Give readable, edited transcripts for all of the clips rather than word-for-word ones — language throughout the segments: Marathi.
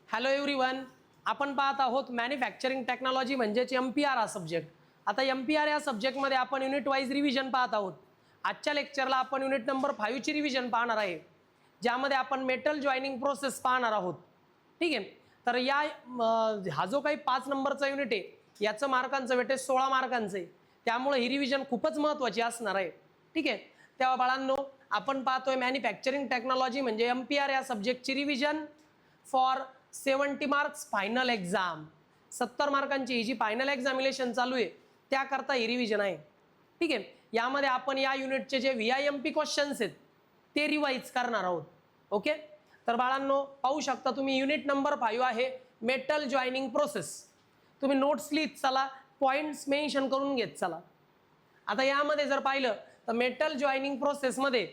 हॅलो एव्हरीवन, आपण पाहत आहोत मॅन्युफॅक्चरिंग टेक्नॉलॉजी म्हणजेच MPR हा सब्जेक्ट. आता MPR या सब्जेक्टमध्ये आपण युनिट वाईज रिव्हिजन पाहत आहोत. आजच्या लेक्चरला आपण युनिट नंबर 5 ची रिव्हिजन पाहणार आहे, ज्यामध्ये आपण मेटल जॉईनिंग प्रोसेस पाहणार आहोत. ठीक आहे. तर हा जो काही 5 नंबरचा युनिट आहे याचं मार्कांचं वेटेज 16 मार्कांचं आहे, त्यामुळे ही रिव्हिजन खूपच महत्त्वाची असणार आहे. ठीक आहे. तेव्हा बाळांनो, आपण पाहतोय मॅन्युफॅक्चरिंग टेक्नॉलॉजी म्हणजे MPR या सब्जेक्टची revision for 70 marks final exam. 70 मार्कांची ही जी फायनल एक्झामिनेशन चालू आहे त्याकरता ही रिव्हिजन आहे. ठीक आहे. यामध्ये आपण या युनिटचे जे VIMP क्वेश्चन्स आहेत ते रिवाइज करणार आहोत. ओके. तर बाळांनो, पाहू शकता तुम्ही युनिट नंबर 5 आहे मेटल जॉईनिंग प्रोसेस. तुम्ही नोट्स लिहित चला, पॉइंट्स मेन्शन करून घेत चला. आता यामध्ये जर पाहिलं तर मेटल जॉईनिंग प्रोसेसमध्ये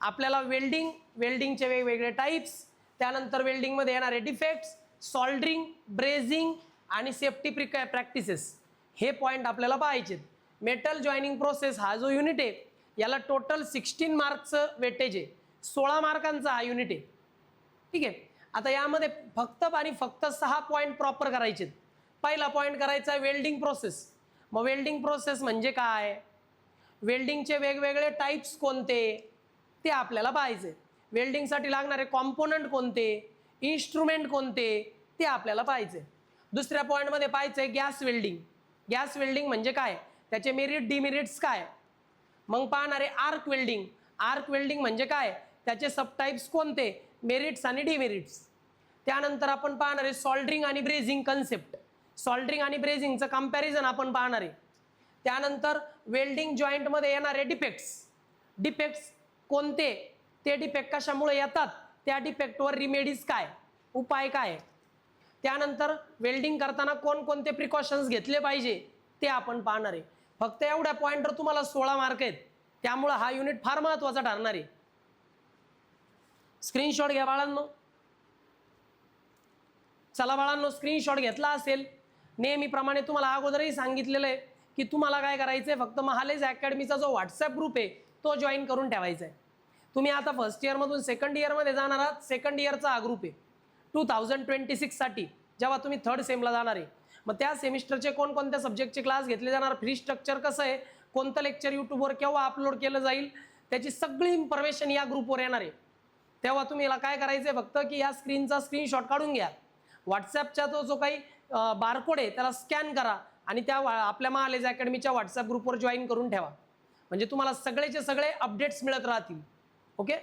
आपल्याला वेल्डिंगचे वेगवेगळे टाइप्स, त्यानंतर वेल्डिंगमध्ये येणारे डिफेक्ट्स, सॉल्डरिंग, ब्रेझिंग आणि सेफ्टी प्रॅक्टिसेस हे पॉईंट आपल्याला पाहायचे. मेटल जॉईनिंग प्रोसेस हा जो युनिट आहे याला टोटल 16 मार्क्सचं वेटेज आहे. 16 मार्कांचा हा युनिट आहे. ठीक आहे. आता यामध्ये फक्त 6 पॉईंट प्रॉपर करायचे. पहिला पॉईंट करायचा आहे वेल्डिंग प्रोसेस. मग वेल्डिंग प्रोसेस म्हणजे काय, वेल्डिंगचे वेगवेगळे टाइप्स कोणते ते आपल्याला पाहायचे. वेल्डिंगसाठी लागणारे कॉम्पोनंट कोणते, इन्स्ट्रुमेंट कोणते ते आपल्याला पाहायचे. दुसऱ्या पॉईंटमध्ये पाहायचे गॅस वेल्डिंग. गॅस वेल्डिंग म्हणजे काय, त्याचे मेरिट डिमेरिट्स काय. मग पाहणारे आर्क वेल्डिंग. आर्क वेल्डिंग म्हणजे काय, त्याचे सबटाइप्स कोणते, मेरिट्स आणि डिमेरिट्स. त्यानंतर आपण पाहणारे सॉल्डरिंग आणि ब्रेझिंग कन्सेप्ट. सॉल्डरिंग आणि ब्रेझिंगचं कंपॅरिझन आपण पाहणार आहे. त्यानंतर वेल्डिंग जॉईंटमध्ये येणारे डिफेक्ट्स कोणते, ते डिफेक्ट कशामुळे येतात, त्या डिफेक्टवर रिमेडीज काय, उपाय काय. त्यानंतर वेल्डिंग करताना कोणकोणते प्रिकॉशन्स घेतले पाहिजे ते आपण पाहणार आहे. फक्त एवढ्या पॉईंटवर तुम्हाला 16 मार्क आहेत, त्यामुळे हा युनिट फार महत्त्वाचा ठरणार आहे. स्क्रीनशॉट घ्या बाळांनो. चला बाळांनो, स्क्रीनशॉट घेतला असेल, नेहमीप्रमाणे तुम्हाला अगोदरही सांगितलेलं आहे की तुम्हाला काय करायचं आहे, फक्त महालेज अकॅडमीचा जो व्हॉट्सअप ग्रुप आहे तो जॉईन करून ठेवायचा आहे. तुम्ही आता फर्स्ट इयरमधून सेकंड इयरमध्ये जाणार आहात. सेकंड इयरचा हा ग्रुप आहे 2026 साठी, जेव्हा तुम्ही थर्ड सेमला जाणार आहे. मग त्या सेमिस्टरचे कोणकोणत्या सब्जेक्टचे क्लास घेतले जाणार, फी स्ट्रक्चर कसं आहे, कोणतं लेक्चर यूट्यूबवर केव्हा अपलोड केलं जाईल, त्याची सगळी इन्फॉर्मेशन या ग्रुपवर येणार आहे. तेव्हा तुम्ही काय करायचं आहे, फक्त की या स्क्रीनचा स्क्रीनशॉट काढून घ्या. व्हॉट्सॲपचा जो काही बारकोड आहे त्याला स्कॅन करा आणि त्या आपल्या महालेज अकॅडमीच्या व्हॉट्सअप ग्रुपवर जॉईन करून ठेवा. म्हणजे तुम्हाला सगळेचे सगळे अपडेट्स मिळत राहतील. ओके.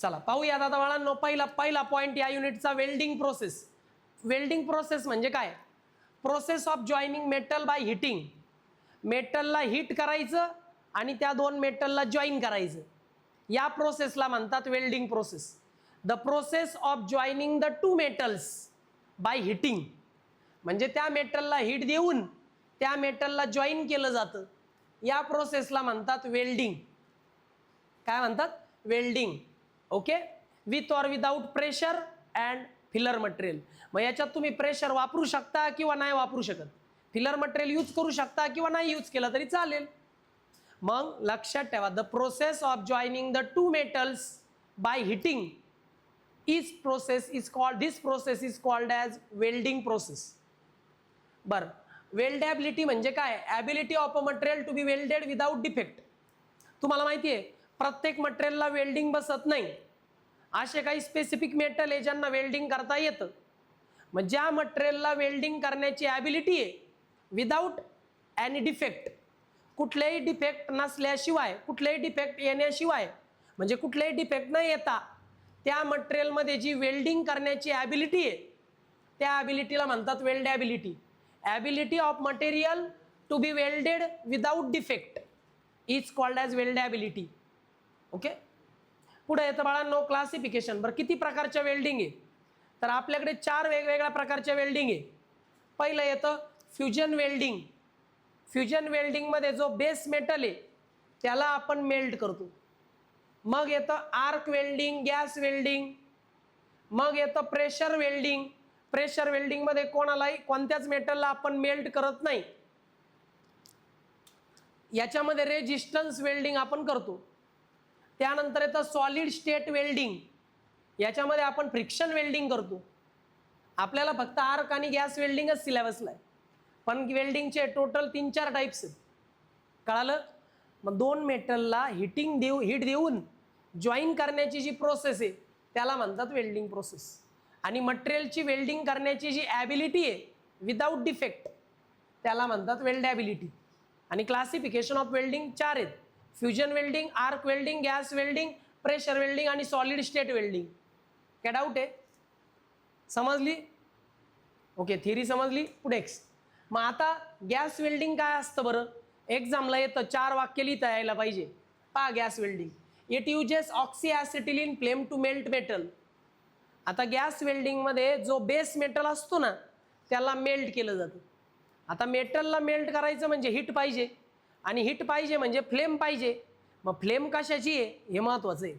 चला पाहूया आता बाळांनो, पहिला पॉईंट या युनिटचा वेल्डिंग प्रोसेस. वेल्डिंग प्रोसेस म्हणजे काय, process of joining metal by heating. मेटलला हिट करायचं आणि त्या दोन मेटलला जॉईन करायचं, या प्रोसेसला म्हणतात welding process. The process of joining the two metals by heating म्हणजे त्या मेटलला हिट देऊन त्या मेटलला जॉईन केलं जातं, या प्रोसेसला म्हणतात वेल्डिंग. काय म्हणतात, welding. Okay. With or without pressure and filler material. मग याच्यात तुम्ही प्रेशर वापरू शकता किंवा नाही वापरू शकत, फिलर मटेरियल यूज करू शकता किंवा नाही यूज केलं तरी चालेल. मग लक्षात ठेवा, the process of joining the two metals by heating this process is called as welding process. बरं, वेल्डेबिलिटी म्हणजे काय, ability of a material to be welded without defect. तुम्हाला माहिती आहे प्रत्येक मटेरियलला वेल्डिंग बसत नाही. असे काही स्पेसिफिक मेटल आहे ज्यांना वेल्डिंग करता येतं. मग ज्या मटेरियलला वेल्डिंग करण्याची ॲबिलिटी आहे विदाउट एनी डिफेक्ट, कुठलेही डिफेक्ट नसल्याशिवाय, कुठलेही डिफेक्ट येण्याशिवाय, म्हणजे कुठलेही डिफेक्ट न येता त्या मटेरियलमध्ये जी वेल्डिंग करण्याची ॲबिलिटी आहे त्या ॲबिलिटीला म्हणतात weldability. Ability of material to be welded without defect is called as weldability. Okay. पुढे येतं बाळांनो क्लासिफिकेशन. बरं, किती प्रकारच्या वेल्डिंग आहे, तर आपल्याकडे 4 वेगवेगळ्या प्रकारच्या वेल्डिंग आहे. पहिलं येतं फ्युजन वेल्डिंग. फ्युजन वेल्डिंगमध्ये जो बेस मेटल आहे त्याला आपण मेल्ट करतो. मग येतं आर्क वेल्डिंग, गॅस वेल्डिंग. मग येतं प्रेशर वेल्डिंग. प्रेशर वेल्डिंगमध्ये कोणत्याच मेटलला आपण मेल्ट करत नाही, याच्यामध्ये रेजिस्टन्स वेल्डिंग आपण करतो. त्यानंतर येतं सॉलिड स्टेट वेल्डिंग. याच्यामध्ये आपण फ्रिक्शन वेल्डिंग करतो. आपल्याला फक्त आर्क आणि गॅस वेल्डिंगच सिलेबसला आहे, पण वेल्डिंगचे टोटल 3-4 टाईप्स आहेत. कळालं? मग दोन मेटलला हीट देऊन जॉईन करण्याची जी प्रोसेस आहे त्याला म्हणतात वेल्डिंग प्रोसेस. आणि मटेरियलची वेल्डिंग करण्याची जी ॲबिलिटी आहे विदाऊट डिफेक्ट त्याला म्हणतात वेल्डॅबिलिटी. आणि क्लासिफिकेशन ऑफ वेल्डिंग 4 आहेत: fusion welding, arc welding, gas welding, pressure welding आणि सॉलिड स्टेट वेल्डिंग. काय डाऊट आहे? समजली? ओके, थिअरी समजली. पुढे मग आता गॅस वेल्डिंग काय असतं बरं? एक्झामला येतं, 4 वाक्य लिहिता यायला पाहिजे. पहा gas welding. It uses oxyacetylene flame to melt metal. आता गॅस वेल्डिंगमध्ये जो बेस मेटल असतो ना त्याला मेल्ट केलं जातं. आता मेटलला मेल्ट करायचं म्हणजे हीट पाहिजे, आणि हीट पाहिजे म्हणजे फ्लेम पाहिजे. मग फ्लेम कशाची आहे हे महत्त्वाचं आहे.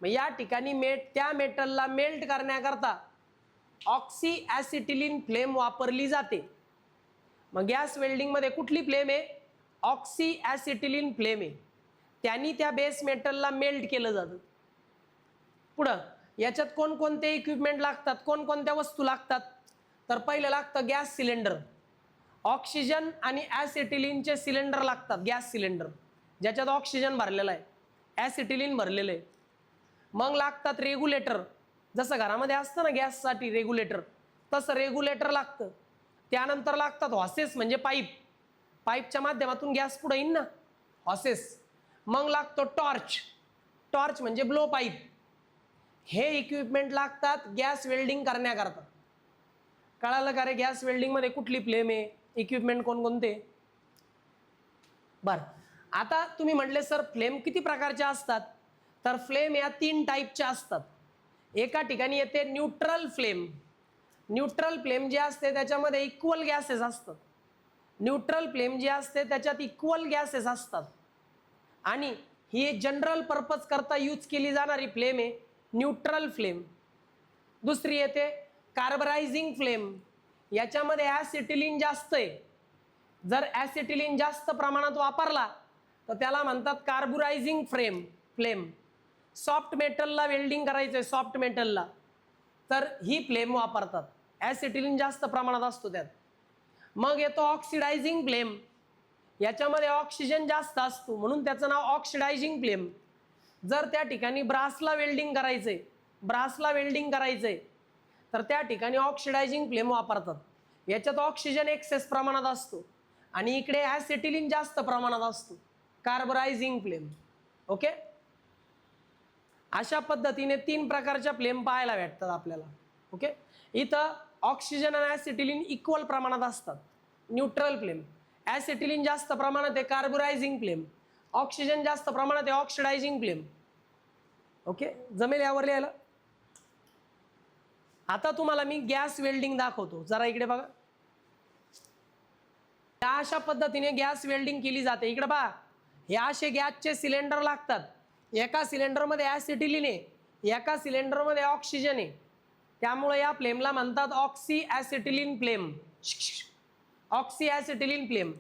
मग या ठिकाणी त्या मेटलला मेल्ट करण्याकरता ऑक्सिॲसिटिलीन फ्लेम वापरली जाते. मग गॅस वेल्डिंगमध्ये कुठली फ्लेम आहे? ऑक्सिॲसिटिलीन फ्लेम आहे. त्यांनी त्या बेस मेटलला मेल्ट केलं जातं. पुढं याच्यात कोणकोणते इक्विपमेंट लागतात, कोणकोणत्या वस्तू लागतात? तर पहिलं लागतं गॅस सिलेंडर. ऑक्सिजन आणि ॲसिटिलीनचे सिलेंडर लागतात, गॅस सिलेंडर ज्याच्यात ऑक्सिजन भरलेला आहे, ॲसिटिलीन भरलेलं आहे. मग लागतात रेग्युलेटर. जसं घरामध्ये असतं ना गॅससाठी रेग्युलेटर, तसं रेग्युलेटर लागतं. त्यानंतर लागतात हॉसेस म्हणजे पाईप. पाईपच्या माध्यमातून गॅस पुढे येईन ना, हॉसेस. मग लागतो टॉर्च. टॉर्च म्हणजे ब्लो पाईप. हे इक्विपमेंट लागतात गॅस वेल्डिंग करण्याकरता. कळालं का रे? गॅस वेल्डिंगमध्ये कुठली फ्लेम आहे, इक्विपमेंट कोणकोणते? बरं, आता तुम्ही म्हटले सर फ्लेम किती प्रकारच्या असतात? तर फ्लेम या 3 टाईपच्या असतात. एका ठिकाणी येते न्यूट्रल फ्लेम. न्यूट्रल फ्लेम जी असते त्याच्यामध्ये इक्वल गॅसेस असतात. न्यूट्रल फ्लेम जी असते त्याच्यात इक्वल गॅसेस असतात, आणि ही जनरल पर्पज करता यूज केली जाणारी फ्लेम आहे न्यूट्रल फ्लेम. दुसरी येते कार्बरायझिंग फ्लेम. याच्यामध्ये ॲसिटिलीन जास्त आहे. जर ॲसिटिलीन जास्त प्रमाणात वापरला तर त्याला म्हणतात कार्बुरायझिंग फ्लेम. सॉफ्ट मेटलला वेल्डिंग करायचं आहे, सॉफ्ट मेटलला, तर ही फ्लेम वापरतात. ॲसिटिलीन जास्त प्रमाणात असतो त्यात. मग येतो ऑक्सिडायझिंग फ्लेम. याच्यामध्ये ऑक्सिजन जास्त असतो म्हणून त्याचं नाव ऑक्सिडायझिंग फ्लेम. जर त्या ठिकाणी ब्रासला वेल्डिंग करायचंय तर त्या ठिकाणी ऑक्सिडायझिंग फ्लेम वापरतात. याच्यात ऑक्सिजन एक्सेस प्रमाणात असतो आणि इकडे ॲसिटिलीन जास्त प्रमाणात असतो, कार्बरायझिंग फ्लेम. ओके, अशा पद्धतीने 3 प्रकारच्या फ्लेम पाहायला भेटतात आपल्याला. ओके, इथं ऑक्सिजन आणि ॲसिटिलीन इक्वल प्रमाणात असतात, न्यूट्रल फ्लेम. ॲसिटिलीन जास्त प्रमाणात आहे, कार्बोरायझिंग फ्लेम. ऑक्सिजन जास्त प्रमाणात आहे, ऑक्सिडायझिंग फ्लेम. ओके, जमेल यावर लिहायला? आता तुम्हाला मी गॅस वेल्डिंग दाखवतो, जरा इकडे बघा. या अशा पद्धतीने गॅस वेल्डिंग केली जाते. इकडे पहा, हे असे गॅसचे सिलेंडर लागतात. एका सिलेंडरमध्ये ॲसिटिलीन आहे, एका सिलेंडरमध्ये ऑक्सिजन आहे. त्यामुळे या फ्लेमला म्हणतात ऑक्सिॲसिटिलीन फ्लेम. ऑक्सिॲसिटिलीन फ्लेम.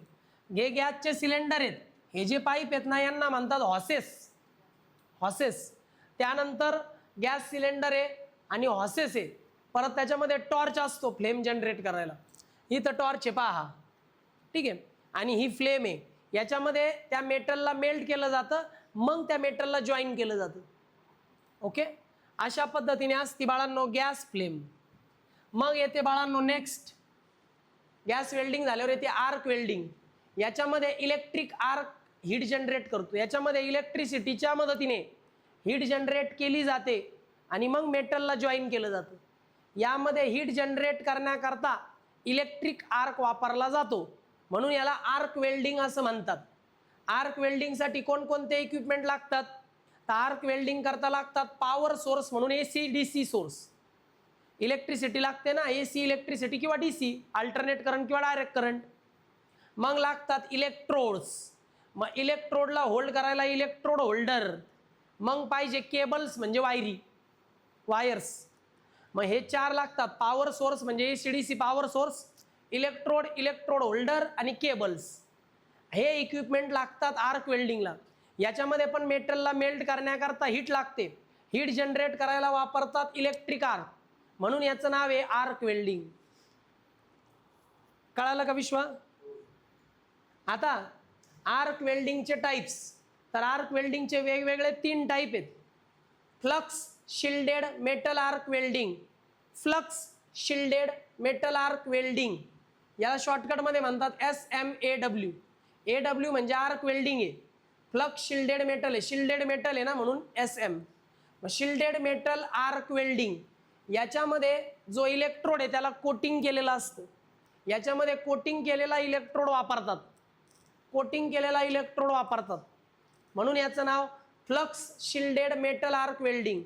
हे गॅसचे सिलेंडर आहेत. हे जे पाईप आहेत ना यांना म्हणतात हॉसेस. त्यानंतर गॅस सिलेंडर आहे आणि हॉसेस आहे. परत त्याच्यामध्ये टॉर्च असतो फ्लेम जनरेट करायला. इथं टॉर्च आहे पहा, ठीक आहे. आणि ही फ्लेम आहे. याच्यामध्ये त्या मेटलला मेल्ट केलं जातं, मग त्या मेटलला जॉईन केलं जातं. ओके, अशा पद्धतीने असते बाळांनो गॅस फ्लेम. मग येते बाळांनो नेक्स्ट, गॅस वेल्डिंग झाल्यावर येते आर्क वेल्डिंग. याच्यामध्ये इलेक्ट्रिक आर्क हीट जनरेट करतो. याच्यामध्ये इलेक्ट्रिसिटीच्या मदतीने हीट जनरेट केली जाते आणि मग मेटलला जॉईन केलं जातं. यामध्ये हीट जनरेट करण्याकरता इलेक्ट्रिक आर्क वापरला जातो, म्हणून याला आर्क वेल्डिंग असं म्हणतात. आर्क वेल्डिंगसाठी कोणकोणते इक्विपमेंट लागतात? तर आर्क वेल्डिंग करता लागतात पॉवर सोर्स म्हणून AC DC सोर्स. इलेक्ट्रिसिटी लागते ना, AC इलेक्ट्रिसिटी किंवा DC, अल्टरनेट करंट किंवा डायरेक्ट करंट. मग लागतात इलेक्ट्रोड्स. मग इलेक्ट्रोडला होल्ड करायला इलेक्ट्रोड होल्डर. मग पाहिजे केबल्स म्हणजे वायर्स. मग हे 4 लागतात. पॉवर सोर्स म्हणजे AC DC power source, electrode holder आणि केबल्स. हे इक्विपमेंट लागतात आर्क वेल्डिंगला. याच्यामध्ये पण मेटलला मेल्ट करण्याकरता हीट लागते. हीट जनरेट करायला वापरतात इलेक्ट्रिक आर्क, म्हणून याचं नाव आहे आर्क वेल्डिंग. कळालं का विश्वा? आता आर्क वेल्डिंगचे टाइप्स, तर आर्क वेल्डिंगचे वेगवेगळे 3 टाइप आहेत. Flux shielded metal arc welding, flux shielded metal arc welding, याला शॉर्टकटमध्ये म्हणतात SMAW. AW म्हणजे आर्क वेल्डिंग आहे, फ्लक्स शिल्डेड मेटल आहे, शिल्डेड मेटल आहे ना म्हणून SM. Shielded metal arc welding याच्यामध्ये जो इलेक्ट्रोड आहे त्याला कोटिंग केलेलं असतं, याच्यामध्ये कोटिंग केलेला इलेक्ट्रोड वापरतात, कोटिंग केलेला इलेक्ट्रोड वापरतात, म्हणून याचं नाव flux shielded metal arc welding.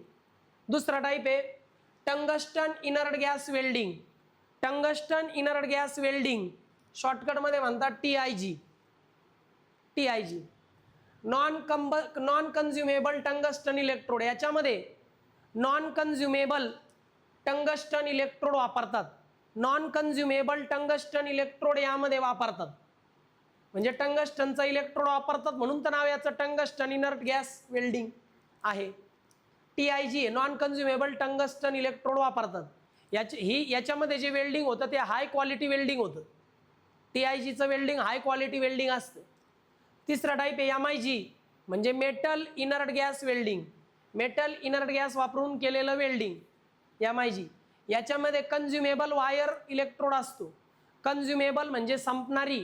दुसरा टाईप आहे tungsten inert gas welding, tungsten inert gas welding शॉर्टकटमध्ये म्हणतात TIG. TIG non कन्झ्युमेबल tungsten electrode, याच्यामध्ये नॉन कन्झ्युमेबल टंगस्टन इलेक्ट्रोड वापरतात, नॉन कन्झ्युमेबल टंगस्टन इलेक्ट्रोड यामध्ये वापरतात, म्हणजे टंगस्टनचा इलेक्ट्रोड वापरतात म्हणून तर नाव याचं टंगस्टन इनर्ट गॅस वेल्डिंग आहे. TIG नॉन कन्झ्युमेबल टंगस्टन इलेक्ट्रोड वापरतात. याच्यामध्ये जे वेल्डिंग होतं ते हाय क्वालिटी वेल्डिंग होतं, TIGचं वेल्डिंग हाय क्वालिटी वेल्डिंग असतं. तिसरा टाईप आहे MIG म्हणजे metal inert gas welding, metal inert gas वापरून केलेलं वेल्डिंग MIG. याच्यामध्ये कन्झ्युमेबल वायर इलेक्ट्रोड असतो, कन्झ्युमेबल म्हणजे संपणारी,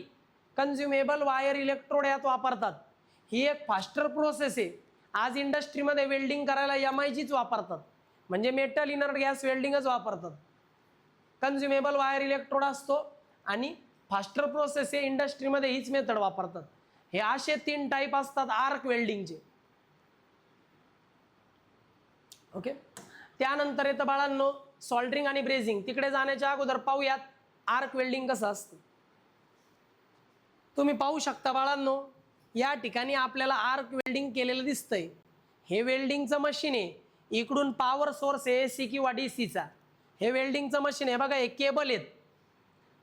कन्झ्युमेबल वायर इलेक्ट्रोड यात वापरतात. ही एक फास्टर प्रोसेस आहे. आज इंडस्ट्रीमध्ये वेल्डिंग करायला MIGच वापरतात, म्हणजे मेटल इनर्ट गॅस वेल्डिंगच वापरतात. कन्झ्युमेबल वायर इलेक्ट्रोड असतो आणि फास्टर प्रोसेस आहे, इंडस्ट्रीमध्ये हीच मेथड वापरतात. हे असे 3 टाईप असतात आर्क वेल्डिंगचे. ओके, त्यानंतर येतं बाळांनो सॉल्डरिंग आणि ब्रेझिंग. तिकडे जाण्याच्या अगोदर पाहूयात आर्क वेल्डिंग कसं असतं. तुम्ही पाहू शकता बाळांनो, या ठिकाणी आपल्याला आर्क वेल्डिंग केलेलं दिसतंय. हे वेल्डिंगचं मशीन आहे, इकडून पॉवर सोर्स आहे AC किंवा DCचा. हे वेल्डिंगचं मशीन आहे, बघा हे केबल आहेत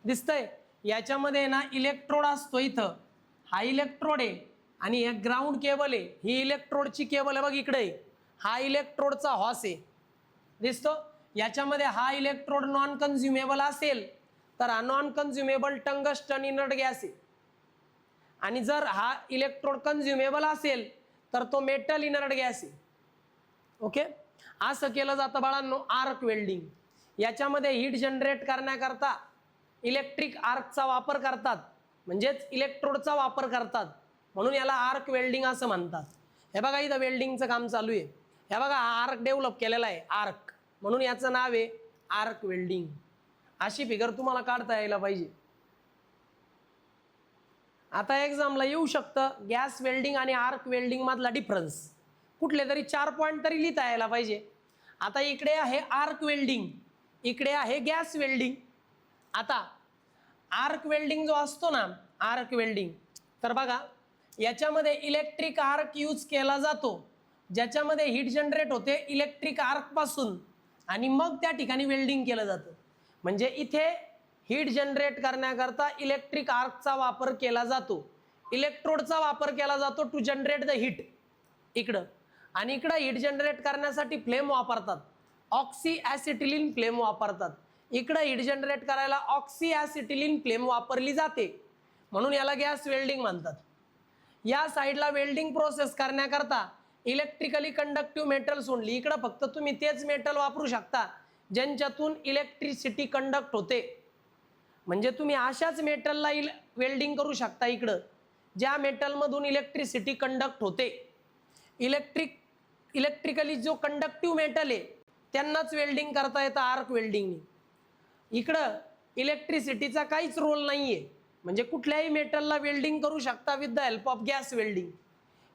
दिसतंय, याच्यामध्ये ना इलेक्ट्रोड असतो, इथं हा इलेक्ट्रोड आहे आणि एक ग्राउंड केबल आहे, ही इलेक्ट्रोडची केबल आहे बघ इकडे, हा इलेक्ट्रोडचा हॉस आहे दिसतो. याच्यामध्ये हा इलेक्ट्रोड नॉन कन्झ्युमेबल असेल तर हा नॉन कन्झ्युमेबल टंगस्टन इनर्ट गॅस आहे, आणि जर हा इलेक्ट्रोड कन्झ्युमेबल असेल तर तो मेटल इनर्ट गॅस आहे. ओके, असं केलं जातं बाळांनो आर्क वेल्डिंग. याच्यामध्ये हीट जनरेट करण्याकरता इलेक्ट्रिक आर्कचा वापर करतात, म्हणजेच इलेक्ट्रोडचा वापर करतात, म्हणून याला आर्क वेल्डिंग असं म्हणतात. हे बघा इथं वेल्डिंगचं काम चालू आहे, हे बघा हा आर्क डेव्हलप केलेला आहे आर्क, म्हणून याचं नाव आहे आर्क वेल्डिंग. अशी फिगर तुम्हाला काढता यायला पाहिजे. आता एक्झामला येऊ शकतं गॅस वेल्डिंग आणि आर्क वेल्डिंग मधला डिफरन्स, कुठले तरी 4 पॉईंट तरी लिहिता यायला पाहिजे. आता इकडे आहे आर्क वेल्डिंग, इकडे आहे गॅस वेल्डिंग. आता आर्क वेल्डिंग जो असतो ना, आर्क वेल्डिंग, तर बघा याच्यामध्ये इलेक्ट्रिक आर्क यूज केला जातो, ज्याच्यामध्ये हीट जनरेट होते इलेक्ट्रिक आर्क पासून आणि मग त्या ठिकाणी वेल्डिंग केलं जातं. म्हणजे इथे हीट जनरेट करण्याकरता इलेक्ट्रिक आर्कचा वापर केला जातो, इलेक्ट्रोडचा वापर केला जातो टू जनरेट द हीट इकडं, आणि इकडं हीट जनरेट करण्यासाठी फ्लेम वापरतात, ऑक्सी ॲसिटिलीन फ्लेम वापरतात. इकडं हीट जनरेट करायला ऑक्सी ॲसिटिलीन फ्लेम वापरली जाते, म्हणून याला गॅस वेल्डिंग म्हणतात. या साईडला वेल्डिंग प्रोसेस करण्याकरता इलेक्ट्रिकली कंडक्टिव्ह मेटल्स ओनली, इकडं फक्त तुम्ही तेच मेटल वापरू शकता ज्यांच्यातून इलेक्ट्रिसिटी कंडक्ट होते, म्हणजे तुम्ही अशाच मेटलला वेल्डिंग करू शकता इकडं ज्या मेटलमधून इलेक्ट्रिसिटी कंडक्ट होते. इलेक्ट्रिकली जो कंडक्टिव्ह मेटल आहे त्यांनाच वेल्डिंग करता येतं आर्क वेल्डिंगने. इकडं इलेक्ट्रिसिटीचा काहीच रोल नाही आहे, म्हणजे कुठल्याही मेटलला वेल्डिंग करू शकता with the help of gas welding.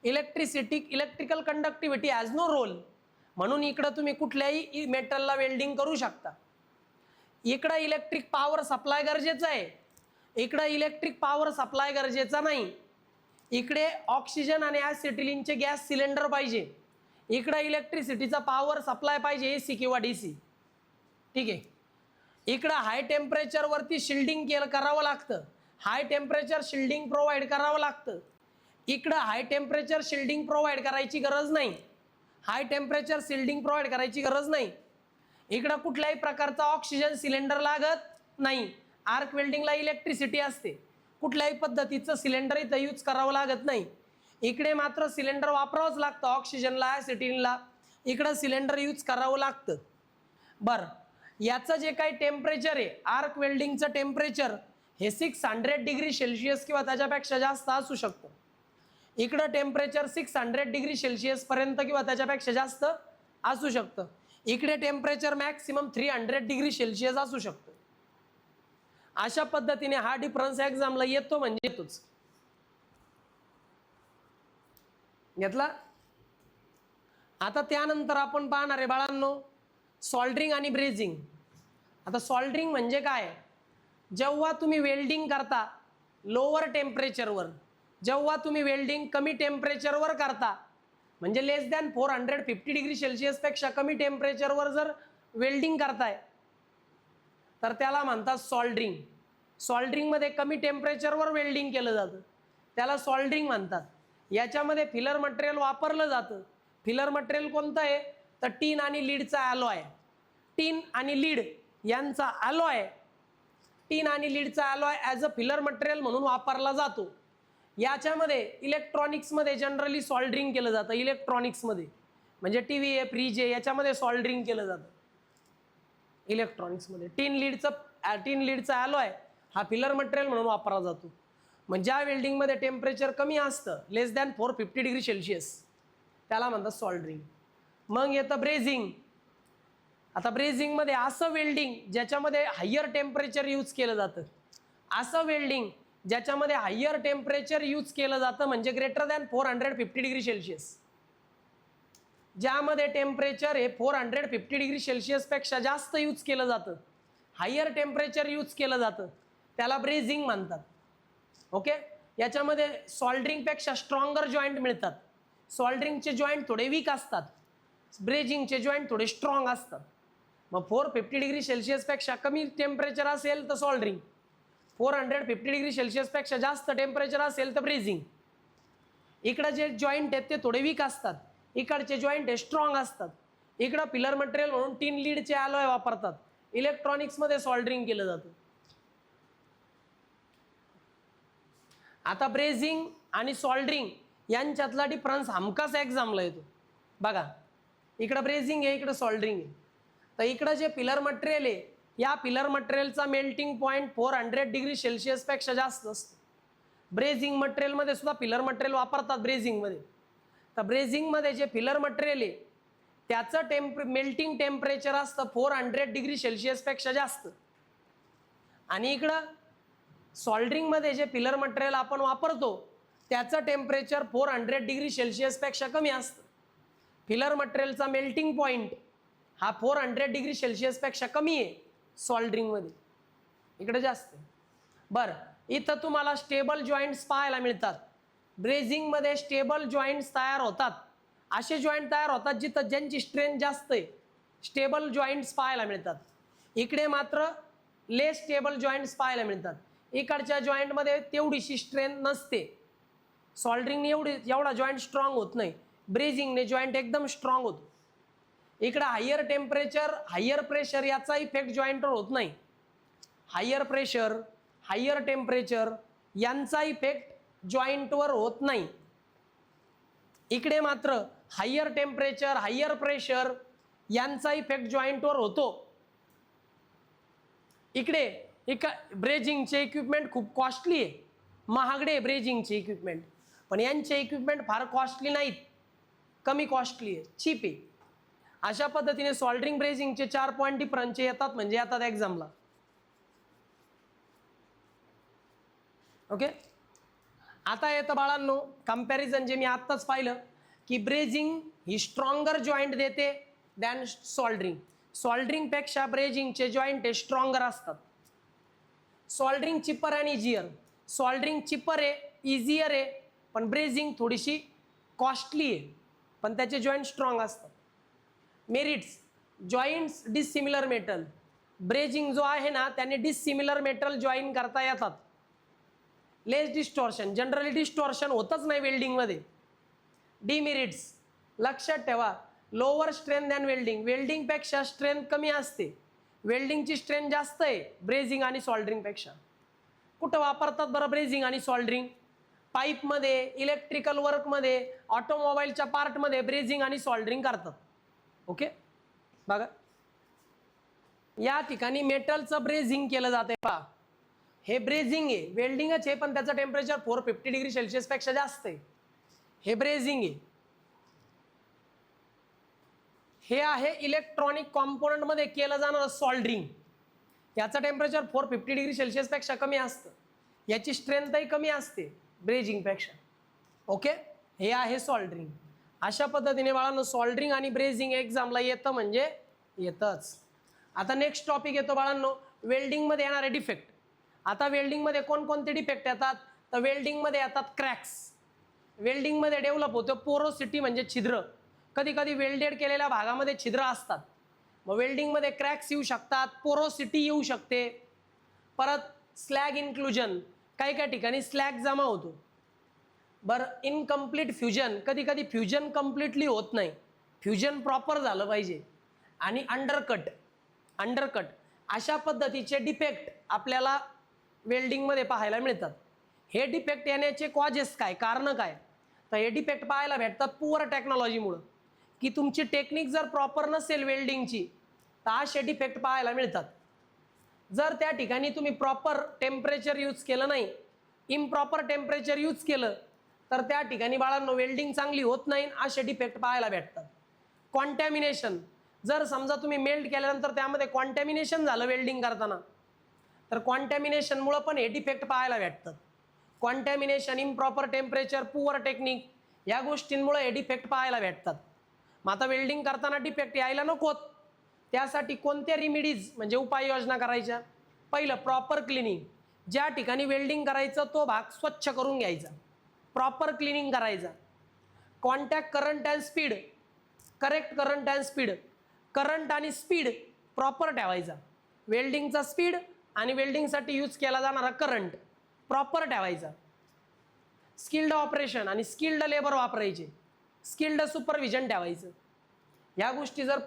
Electrical conductivity has no role, म्हणून इकडं तुम्ही कुठल्याही मेटलला वेल्डिंग करू शकता. इकडं इलेक्ट्रिक पॉवर सप्लाय गरजेचं आहे, इकडं इलेक्ट्रिक पॉवर सप्लाय गरजेचा नाही. इकडे ऑक्सिजन आणि ॲसिटिलीनचे गॅस सिलेंडर पाहिजे, इकडं इलेक्ट्रिसिटीचा पॉवर सप्लाय पाहिजे AC किंवा DC. ठीक आहे, इकडं हाय टेम्परेचरवरती शिल्डिंग करावं लागतं, हाय टेम्परेचर शिल्डिंग प्रोव्हाइड करावं लागतं. इकडं हाय टेम्परेचर शिल्डिंग प्रोव्हाइड करायची गरज नाही, हाय टेम्परेचर सिल्डिंग प्रोव्हाइड करायची गरज नाही. इकडं कुठल्याही प्रकारचा ऑक्सिजन सिलेंडर लागत नाही. आर्क वेल्डिंगला इलेक्ट्रिसिटी असते. कुठल्याही पद्धतीचं सिलेंडर इथं यूज करावं लागत नाही. इकडे मात्र सिलेंडर वापरावंच लागतं ऑक्सिजनला ॲसिटिनला. इकडं सिलेंडर यूज करावं लागतं. बरं, याचं जे काही टेम्परेचर आहे आर्क वेल्डिंगचं टेम्परेचर हे 600 डिग्री सेल्सिअस किंवा त्याच्यापेक्षा जास्त असू शकतं. इकडं टेम्परेचर 600 डिग्री सेल्सिअस पर्यंत किंवा त्याच्यापेक्षा जास्त असू शकतं. इकडे टेम्परेचर मॅक्सिमम 300 डिग्री सेल्सिअस असू शकतं. अशा पद्धतीने हा डिफरन्स एक्झामला येतो म्हणजे येतोच. घेतला. आता त्यानंतर आपण पाहणार आहे बाळांनो सॉल्डरिंग आणि ब्रेझिंग. आता सॉल्डरिंग म्हणजे काय? जेव्हा तुम्ही वेल्डिंग करता लोअर टेम्परेचरवर, जेव्हा तुम्ही वेल्डिंग कमी टेम्परेचरवर करता म्हणजे लेस दॅन 450 डिग्री सेल्सिअसपेक्षा कमी टेम्परेचरवर जर वेल्डिंग करताय तर त्याला म्हणतात सॉल्डरिंग. सॉल्डरिंगमध्ये कमी टेम्परेचरवर वेल्डिंग केलं जातं, त्याला सॉल्डरिंग म्हणतात. याच्यामध्ये फिलर मटेरियल वापरलं जातं. फिलर मटेरियल कोणतं आहे तर टीन आणि लीडचा ॲलॉय. टीन आणि लीड यांचा ॲलॉय, टीन आणि लीडचा alloy as a filler material म्हणून वापरला जातो. याच्यामध्ये इलेक्ट्रॉनिक्समध्ये जनरली सॉल्डरिंग केलं जातं. इलेक्ट्रॉनिक्समध्ये म्हणजे टी व्ही आहे, फ्रीज आहे, याच्यामध्ये सॉल्डरिंग केलं जातं इलेक्ट्रॉनिक्समध्ये. टीन लीडचा ॲलॉय हा फिलर मटेरियल म्हणून वापरला जातो. म्हणजे ज्या वेल्डिंगमध्ये टेम्परेचर कमी असतं लेस दॅन 450 डिग्री सेल्सिअस त्याला म्हणतात सॉल्डरिंग. मग येतं ब्रेझिंग. आता ब्रेझिंगमध्ये असं वेल्डिंग ज्याच्यामध्ये हायर टेम्परेचर यूज केलं जातं, असं वेल्डिंग ज्याच्यामध्ये हायर टेम्परेचर यूज केलं जातं म्हणजे ग्रेटर दॅन 450 डिग्री सेल्सिअस. ज्यामध्ये टेम्परेचर हे 450 डिग्री सेल्सिअसपेक्षा जास्त यूज केलं जातं, हायर टेम्परेचर यूज केलं जातं, त्याला ब्रेझिंग म्हणतात. ओके. याच्यामध्ये सॉल्डरिंगपेक्षा स्ट्रॉंगर जॉईंट मिळतात. सॉल्डरिंगचे जॉईंट थोडे वीक असतात, ब्रेझिंगचे जॉईंट थोडे स्ट्रॉंग असतात. मग 450 डिग्री सेल्सिअसपेक्षा कमी टेम्परेचर असेल तर सॉल्डरिंग, 450 डिग्री सेल्सिअसपेक्षा जास्त टेम्परेचर असेल तर ब्रेझिंग. इकडं जे जॉईंट आहेत ते थोडे वीक असतात, इकडचे जॉईंट हे स्ट्रॉंग असतात. इकडं पिलर मटेरियल म्हणून टीन लीडचे ॲलॉय वापरतात. इलेक्ट्रॉनिक्समध्ये सॉल्डरिंग केलं जातं. आता ब्रेझिंग आणि सॉल्डरिंग यांच्यातला डिफरन्स हमखास एक्झामला येतो. बघा, इकडं ब्रेझिंग आहे, इकडं सॉल्डरिंग आहे. तर इकडं जे पिलर मटेरियल आहे या पिलर मटेरियलचा मेल्टिंग पॉईंट 400 डिग्री सेल्सिअसपेक्षा जास्त असतो. ब्रेझिंग मटेरियलमध्ये सुद्धा पिलर मटेरियल वापरतात ब्रेझिंगमध्ये. तर ब्रेझिंगमध्ये जे पिलर मटेरियल आहे त्याचं मेल्टिंग टेम्परेचर असतं 400 डिग्री सेल्सिअसपेक्षा जास्त. आणि इकडं सॉल्डरिंगमध्ये जे पिलर मटेरियल आपण वापरतो त्याचं टेम्परेचर 400 डिग्री सेल्सिअसपेक्षा कमी असतं. फिलर मटेरियलचा मेल्टिंग पॉईंट हा 400 डिग्री सेल्सिअसपेक्षा कमी आहे सॉल्डरिंगमध्ये, इकडे जास्त. बरं, इथं तुम्हाला स्टेबल जॉईंट्स पाहायला मिळतात. ब्रेझिंगमध्ये स्टेबल जॉईंट्स तयार होतात. असे जॉईंट तयार होतात जिथं ज्यांची स्ट्रेंथ जास्त आहे, स्टेबल जॉईंट्स पाहायला मिळतात. इकडे मात्र लेस स्टेबल जॉईंट्स पाहायला मिळतात. इकडच्या जॉईंटमध्ये तेवढीशी स्ट्रेंथ नसते. सॉल्डरिंगने एवढा जॉईंट स्ट्रॉंग होत नाही, ब्रेझिंगने जॉईंट एकदम स्ट्रॉंग होतो. इकडं हायर टेम्परेचर हायर प्रेशर याचा इफेक्ट जॉईंटवर होत नाही. हायर प्रेशर हायर टेम्परेचर यांचा इफेक्ट जॉईंटवर होत नाही. इकडे मात्र हायर टेम्परेचर हायर प्रेशर यांचा इफेक्ट जॉईंटवर होतो. इकडे ब्रेझिंगचे इक्विपमेंट खूप कॉस्टली आहे, महागडे ब्रेझिंगचे इक्विपमेंट, पण यांचे इक्विपमेंट फार कॉस्टली नाहीत, कमी कॉस्टली आहे, चीप आहे. अशा पद्धतीने सॉल्डरिंग ब्रेझिंगचे 4 पॉईंट डिफरन्सचे येतात म्हणजे येतात एक्झामला. ओके. आता येतं बाळांनो कंपॅरिझन, जे मी आत्ताच पाहिलं की ब्रेझिंग ही स्ट्रॉंगर जॉईंट देते दॅन सॉल्डरिंग. सॉल्डरिंगपेक्षा ब्रेझिंगचे जॉईंट हे स्ट्रॉंगर असतात. सॉल्डरिंग चिपर आणि इझियर. सॉल्डरिंग चिपर आहे, इझियर आहे, पण ब्रेझिंग थोडीशी कॉस्टली आहे, पण त्याचे जॉईंट स्ट्रॉंग असतात. Merits, joints dissimilar metal. Brazing जो आहे ना त्याने डिसिमिलर मेटल जॉईन करता येतात. लेस डिस्टॉर्शन, जनरली डिस्टॉर्शन होतच नाही वेल्डिंगमध्ये. डिमेरिट्स, लक्षात ठेवा लोअर स्ट्रेंथ दॅन वेल्डिंग, वेल्डिंगपेक्षा स्ट्रेंथ कमी असते, वेल्डिंगची स्ट्रेंथ जास्त आहे ब्रेझिंग आणि सॉल्डरिंगपेक्षा. कुठं वापरतात बरं ब्रेझिंग आणि सॉल्डरिंग? पाईपमध्ये, इलेक्ट्रिकल वर्कमध्ये, ऑटोमोबाईलच्या पार्टमध्ये ब्रेझिंग आणि सॉल्डरिंग करतात. ओके, बघा या ठिकाणी मेटलचं ब्रेझिंग केलं जाते. पहा हे ब्रेझिंग आहे, वेल्डिंगच आहे पण त्याचं टेम्परेचर 450 डिग्री सेल्सिअस पेक्षा जास्त आहे. हे ब्रेझिंग आहे. हे आहे इलेक्ट्रॉनिक कॉम्पोनंट मध्ये केलं जाणारं सॉल्डरिंग. याचं टेम्परेचर 450 डिग्री सेल्सिअस पेक्षा कमी असतं, याची स्ट्रेंथही कमी असते ब्रेझिंग पेक्षा. ओके, हे आहे सॉल्डरिंग. अशा पद्धतीने बाळांनो सॉल्डरिंग आणि ब्रेझिंग एक्झामला येतं म्हणजे येतच. आता नेक्स्ट टॉपिक येतो बाळांनो वेल्डिंग मध्ये येणारे डिफेक्ट. आता वेल्डिंग मध्ये कोणकोणते डिफेक्ट येतात? तर वेल्डिंग मध्ये येतात क्रॅक्स. वेल्डिंग मध्ये डेव्हलप होतं पोरोसिटी म्हणजे छिद्र. कधी कधी वेल्डेड केलेल्या भागामध्ये छिद्र असतात, मग वेल्डिंग मध्ये क्रॅक्स येऊ शकतात, पोरोसिटी येऊ शकते. परत स्लॅग इन्क्लुजन, काही काही ठिकाणी स्लॅग जमा होतो. बरं इनकम्प्लीट फ्युजन, कधी कधी फ्युजन कम्प्लिटली होत नाही, फ्युजन प्रॉपर झालं पाहिजे. आणि अंडरकट, अंडरकट अशा पद्धतीचे डिफेक्ट आपल्याला वेल्डिंगमध्ये पाहायला मिळतात. हे डिफेक्ट येण्याचे कॉजेस काय, कारण काय? तर हे डिफेक्ट पाहायला भेटतात पुअर टेक्नॉलॉजीमुळं, की तुमची टेक्निक जर प्रॉपर नसेल वेल्डिंगची तर असे डिफेक्ट पाहायला मिळतात. जर त्या ठिकाणी तुम्ही प्रॉपर टेम्परेचर यूज केलं नाही, इम्प्रॉपर टेम्परेचर यूज केलं तर त्या ठिकाणी बाळांनो वेल्डिंग चांगली होत नाही, असे डिफेक्ट पाहायला भेटतात. कॉन्टॅमिनेशन, जर समजा तुम्ही मेल्ट केल्यानंतर त्यामध्ये कॉन्टॅमिनेशन झालं वेल्डिंग करताना तर कॉन्टॅमिनेशनमुळं पण हे डिफेक्ट पाहायला भेटतात. Contamination, improper temperature, poor technique या गोष्टींमुळे हे डिफेक्ट पाहायला भेटतात. मग आता वेल्डिंग करताना डिफेक्ट यायला नकोत, त्यासाठी कोणत्या रिमिडीज म्हणजे उपाययोजना करायच्या? पहिलं प्रॉपर क्लिनिंग, ज्या ठिकाणी वेल्डिंग करायचं तो भाग स्वच्छ करून घ्यायचा, प्रॉपर क्लिनिंग करायचा. Contact current and speed, correct current and speed, current आणि स्पीड प्रॉपर ठेवायचा. वेल्डिंगचा स्पीड आणि वेल्डिंगसाठी यूज केला जाणारा करंट प्रॉपर ठेवायचा. स्किल्ड ऑपरेशन आणि स्किल्ड लेबर वापरायचे, स्किल्ड सुपरविजन ठेवायचं. या गोष्टी जर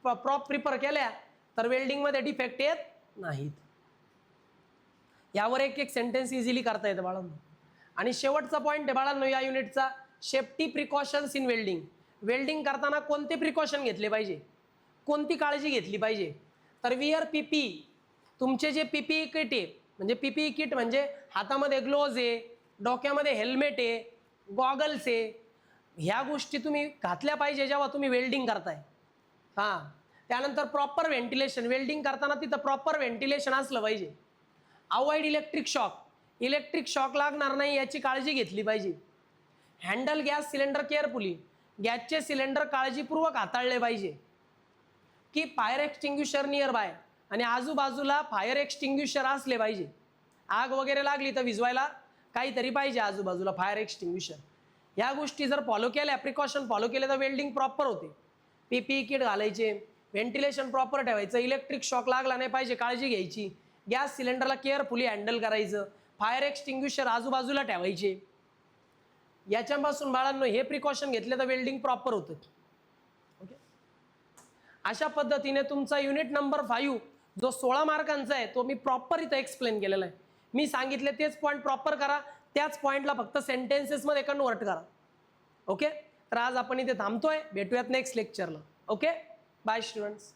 प्रिफर केल्या तर वेल्डिंगमध्ये डिफेक्ट येत नाहीत. यावर एक एक सेंटेन्स इझिली करता येतं बाळांनो. आणि शेवटचा पॉईंट आहे बाळांनो या युनिटचा, safety precautions in welding. Welding करताना कोणते प्रिकॉशन घेतले पाहिजे, कोणती काळजी घेतली पाहिजे? तर विअर पीपी, तुमचे जे पीपीई किट आहे, म्हणजे पीपीई किट म्हणजे हातामध्ये ग्लोव्ज आहे, डोक्यामध्ये हेल्मेट आहे, गॉगल्स आहे, ह्या गोष्टी तुम्ही घातल्या पाहिजे जेव्हा तुम्ही वेल्डिंग करताय. हां, त्यानंतर प्रॉपर व्हेंटिलेशन, वेल्डिंग करताना तिथं प्रॉपर व्हेंटिलेशन असलं पाहिजे. Avoid electric shock, electric shock लागणार नाही याची काळजी घेतली पाहिजे. हँडल गॅस सिलेंडर केअरफुली, गॅसचे सिलेंडर काळजीपूर्वक हाताळले पाहिजे. की फायर एक्सटिंग्विशर नियर बाय, आणि आजूबाजूला फायर एक्सटिंग्विशर असले पाहिजे. आग वगैरे लागली तर विझवायला काहीतरी पाहिजे आजूबाजूला फायर एक्सटिंग्विशर. या गोष्टी जर फॉलो केल्या, प्रिकॉशन फॉलो केले तर वेल्डिंग प्रॉपर होते. पीपीई किट घालायचे, व्हेंटिलेशन प्रॉपर ठेवायचं, इलेक्ट्रिक शॉक लागला नाही पाहिजे काळजी घ्यायची, गॅस सिलेंडरला केअरफुली हँडल करायचं, फायर एक्सटिंग्विशर आजूबाजूला ठेवायचे. याच्यापासून बाळांनो हे प्रिकॉशन घेतले तर वेल्डिंग प्रॉपर होतं. ओके, अशा पद्धतीने तुमचा युनिट नंबर 5 जो 16 मार्कांचा आहे तो मी प्रॉपर इथं एक्सप्लेन केलेला आहे. मी सांगितले तेच पॉईंट प्रॉपर करा, त्याच पॉईंटला फक्त सेंटेन्सेसमध्ये कन्वर्ट करा. ओके, तर आज आपण इथे थांबतोय, भेटूयात नेक्स्ट लेक्चरला. Okay, bye students.